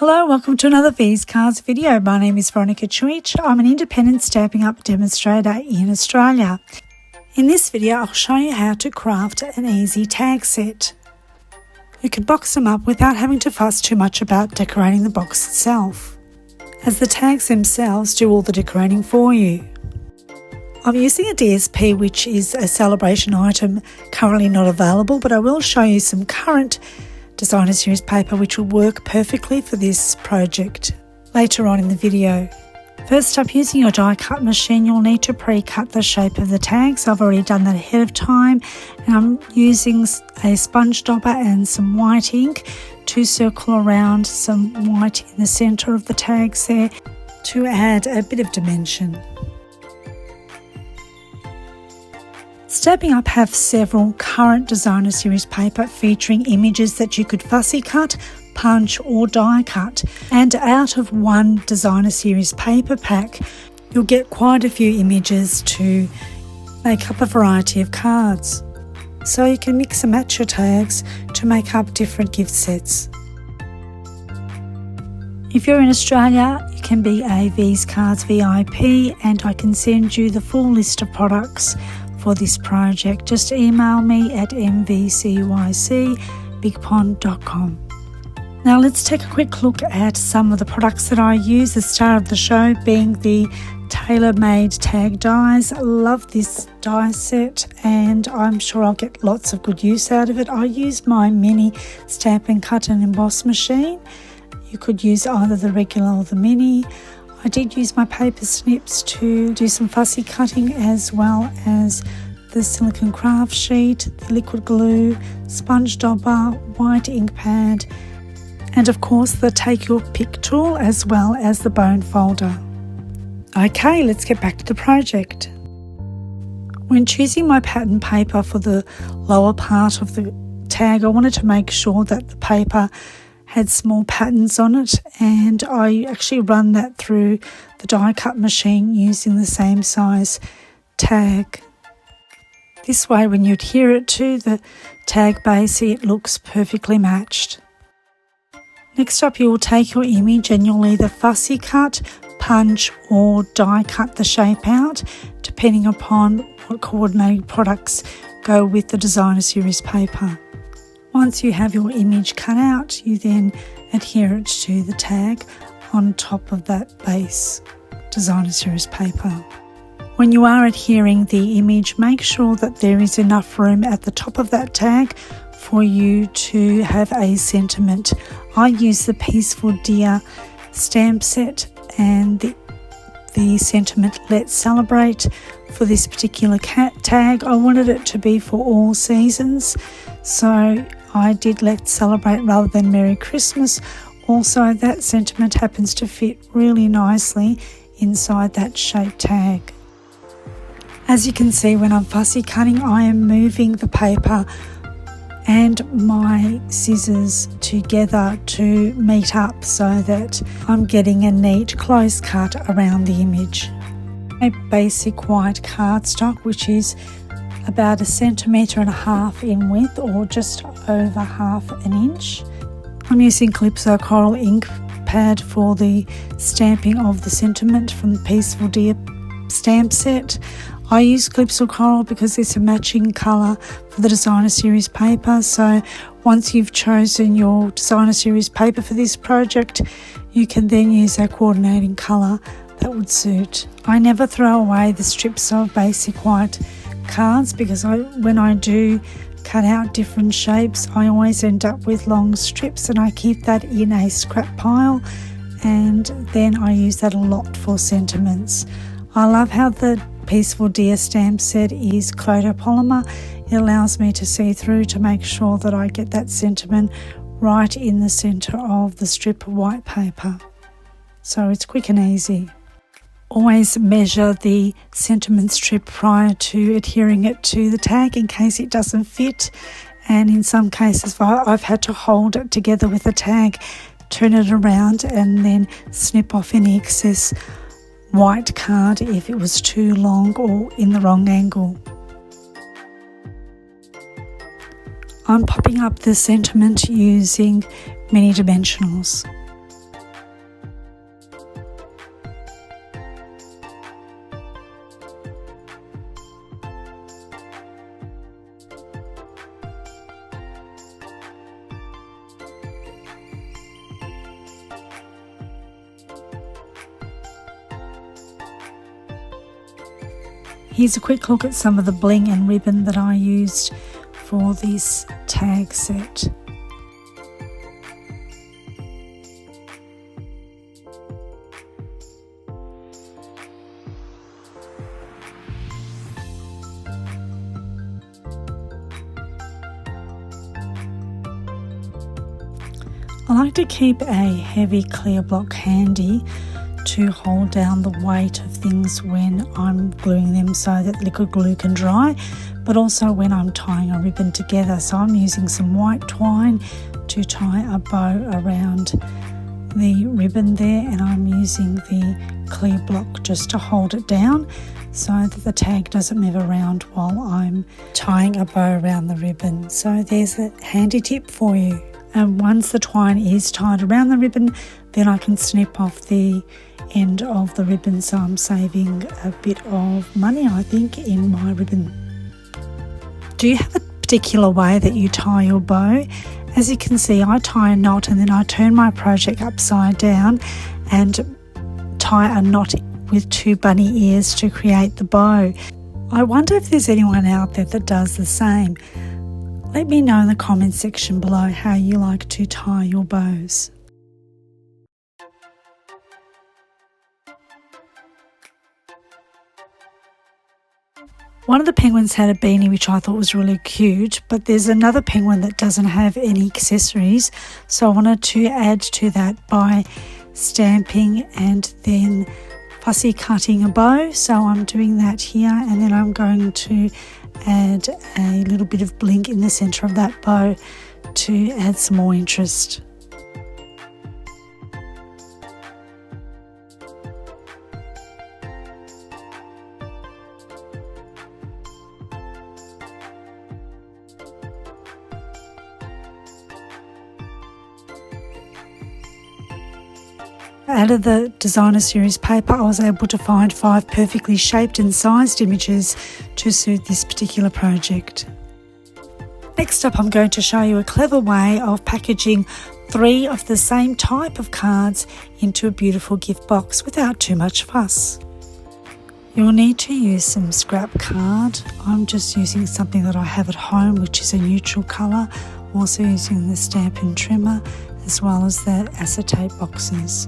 Hello, welcome to another V's Cards video. My name is Veronika Čuić. I'm an independent Stampin' Up demonstrator in Australia. In this video, I'll show you how to craft an easy tag set. You can box them up without having to fuss too much about decorating the box itself, as the tags themselves do all the decorating for you. I'm using a DSP, which is a celebration item currently not available, but I will show you some current designer series paper which will work perfectly for this project later on in the video. First up, using your die cut machine, you'll need to pre-cut the shape of the tags. I've already done that ahead of time, and I'm using a sponge dauber and some white ink to circle around some white in the centre of the tags there to add a bit of dimension. Stampin' Up have several current designer series paper featuring images that you could fussy cut, punch or die cut, and out of one designer series paper pack you'll get quite a few images to make up a variety of cards. So you can mix and match your tags to make up different gift sets. If you're in Australia, you can be a V's Cards VIP and I can send you the full list of products for this project. Just email me at mvcyc@bigpond.com. Now let's take a quick look at some of the products that I use. The star of the show being the tailor-made tag dies. I love this die set and I'm sure I'll get lots of good use out of it. I use my mini Stampin' Cut and Emboss machine. You could use either the regular or the mini. I did use my paper snips to do some fussy cutting, as well as the silicone craft sheet, the liquid glue, sponge dauber, white ink pad, and of course the take your pick tool, as well as the bone folder. Okay, let's get back to the project. When choosing my pattern paper for the lower part of the tag, I wanted to make sure that the paper had small patterns on it, and I actually run that through the die cut machine using the same size tag. This way, when you adhere it to the tag base, it looks perfectly matched. Next up, you will take your image and you'll either fussy cut, punch or die cut the shape out, depending upon what coordinating products go with the designer series paper. Once you have your image cut out, you then adhere it to the tag on top of that base designer series paper. When you are adhering the image, make sure that there is enough room at the top of that tag for you to have a sentiment. I use the Peaceful Deer stamp set and the sentiment Let's Celebrate for this particular tag. I wanted it to be for all seasons, so I did Let's Celebrate rather than Merry Christmas. Also, that sentiment happens to fit really nicely inside that shape tag. As you can see, when I'm fussy cutting, I am moving the paper and my scissors together to meet up so that I'm getting a neat close cut around the image. A basic white cardstock, which is about 1.5 centimetres in width, or just over 1/2 inch. I'm using Calypso Coral ink pad for the stamping of the sentiment from the Peaceful Deer stamp set. I use Calypso Coral because it's a matching colour for the designer series paper, so once you've chosen your designer series paper for this project, you can then use a coordinating colour that would suit. I never throw away the strips of basic white cards because when I do cut out different shapes, I always end up with long strips, and I keep that in a scrap pile, and then I use that a lot for sentiments. I love how the Peaceful Deer stamp set is photopolymer. It allows me to see through to make sure that I get that sentiment right in the centre of the strip of white paper. So it's quick and easy. Always measure the sentiment strip prior to adhering it to the tag in case it doesn't fit, and in some cases I've had to hold it together with the tag, turn it around and then snip off any excess white card if it was too long or in the wrong angle. I'm popping up the sentiment using mini dimensionals. Here's a quick look at some of the bling and ribbon that I used for this tag set. I like to keep a heavy clear block handy to hold down the weight of things when I'm gluing them so that liquid glue can dry, but also when I'm tying a ribbon together. So I'm using some white twine to tie a bow around the ribbon there, and I'm using the clear block just to hold it down so that the tag doesn't move around while I'm tying a bow around the ribbon. So there's a handy tip for you. And once the twine is tied around the ribbon, then I can snip off the end of the ribbon, so I'm saving a bit of money, I think, in my ribbon. Do you have a particular way that you tie your bow? As you can see, I tie a knot and then I turn my project upside down and tie a knot with 2 bunny ears to create the bow. I wonder if there's anyone out there that does the same. Let me know in the comments section below how you like to tie your bows. One of the penguins had a beanie which I thought was really cute, but there's another penguin that doesn't have any accessories, so I wanted to add to that by stamping and then fussy cutting a bow. So I'm doing that here, and then I'm going to add a little bit of bling in the centre of that bow to add some more interest. Out of the designer series paper, I was able to find 5 perfectly shaped and sized images to suit this particular project. Next up, I'm going to show you a clever way of packaging 3 of the same type of cards into a beautiful gift box without too much fuss. You'll need to use some scrap card. I'm just using something that I have at home, which is a neutral colour. I'm also using the Stampin' Trimmer as well as the acetate boxes.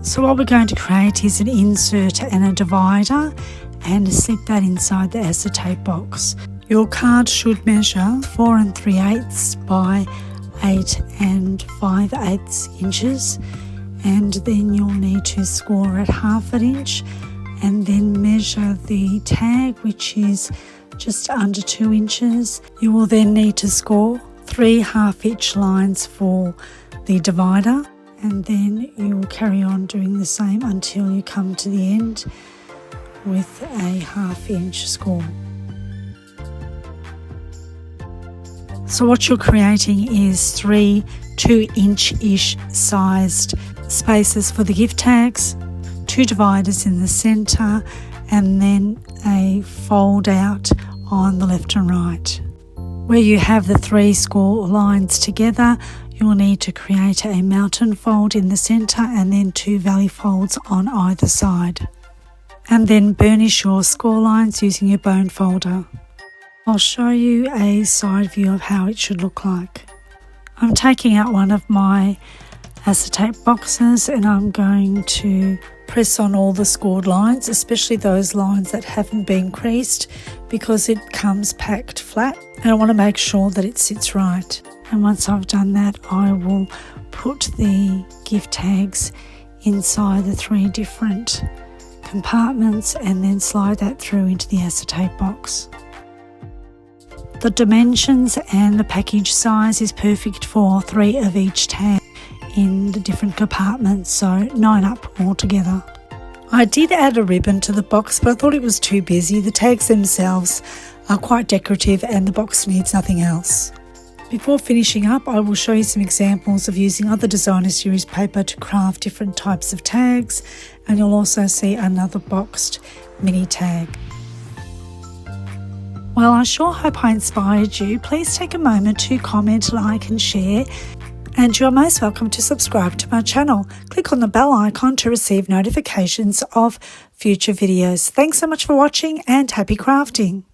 So what we're going to create is an insert and a divider, and slip that inside the acetate box. Your card should measure 4 3/8 by 8 5/8 inches, and then you'll need to score at 1/2 inch and then measure the tag, which is just under 2 inches. You will then need to score 3 1/2-inch lines for the divider, and then you will carry on doing the same until you come to the end with a 1/2 inch score. So what you're creating is 3 2-inch-ish sized spaces for the gift tags, 2 dividers in the centre, and then a fold out on the left and right. Where you have the 3 score lines together, you'll need to create a mountain fold in the centre and then 2 valley folds on either side. And then burnish your score lines using your bone folder. I'll show you a side view of how it should look like. I'm taking out one of my acetate boxes and I'm going to press on all the scored lines, especially those lines that haven't been creased, because it comes packed flat and I want to make sure that it sits right. And once I've done that, I will put the gift tags inside the 3 different compartments and then slide that through into the acetate box. The dimensions and the package size is perfect for 3 of each tag in the different compartments, so 9 up altogether. I did add a ribbon to the box, but I thought it was too busy. The tags themselves are quite decorative and the box needs nothing else. Before finishing up, I will show you some examples of using other designer series paper to craft different types of tags, and you'll also see another boxed mini tag. Well, I sure hope I inspired you. Please take a moment to comment, like and share, And you're most welcome to subscribe to my channel. Click on the bell icon to receive notifications of future videos. Thanks so much for watching and happy crafting.